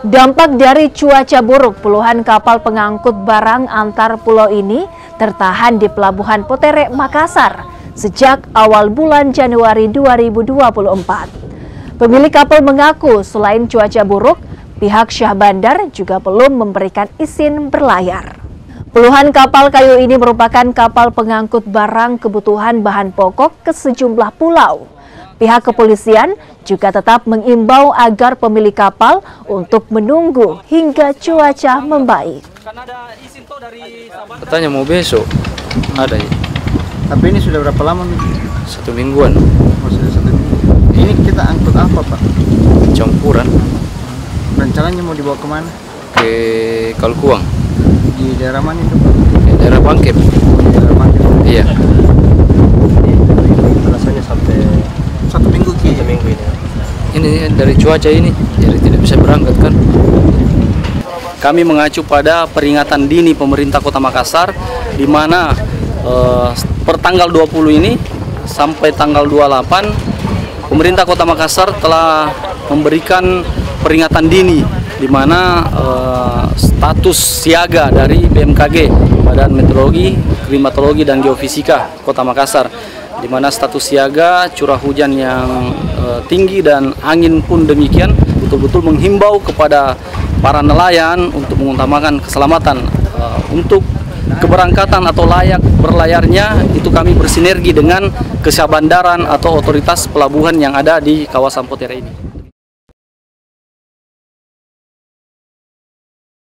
Dampak dari cuaca buruk, puluhan kapal pengangkut barang antar pulau ini tertahan di Pelabuhan Potere, Makassar sejak awal bulan Januari 2024. Pemilik kapal mengaku selain cuaca buruk, pihak Syah Bandar juga belum memberikan izin berlayar. Puluhan kapal kayu ini merupakan kapal pengangkut barang kebutuhan bahan pokok ke sejumlah pulau. Pihak kepolisian juga tetap mengimbau agar pemilik kapal untuk menunggu hingga cuaca membaik. Katanya mau besok ada ya. Tapi ini sudah berapa lama? 1 mingguan. Oh, sudah 1 minggu. Ini kita angkut apa, Pak? Campuran. Rencananya mau dibawa kemana? Ke Kalkuang. Di daerah mana itu, Pak? Ke daerah Bangkep. Di daerah Bangkep. Iya. Alasannya sampai 1 minggu ki. 1 minggu ini. Ini dari cuaca ini, jadi tidak bisa berangkat kan. Kami mengacu pada peringatan dini pemerintah Kota Makassar, di mana per tanggal 20 ini sampai tanggal 28 pemerintah Kota Makassar telah memberikan peringatan dini, di mana status siaga dari BMKG, Badan Meteorologi, Klimatologi dan Geofisika Kota Makassar, di mana status siaga, curah hujan yang tinggi dan angin pun demikian, betul-betul menghimbau kepada para nelayan untuk mengutamakan keselamatan. Untuk keberangkatan atau layak berlayarnya itu kami bersinergi dengan Kesyah Bandaran atau otoritas pelabuhan yang ada di kawasan Potere ini.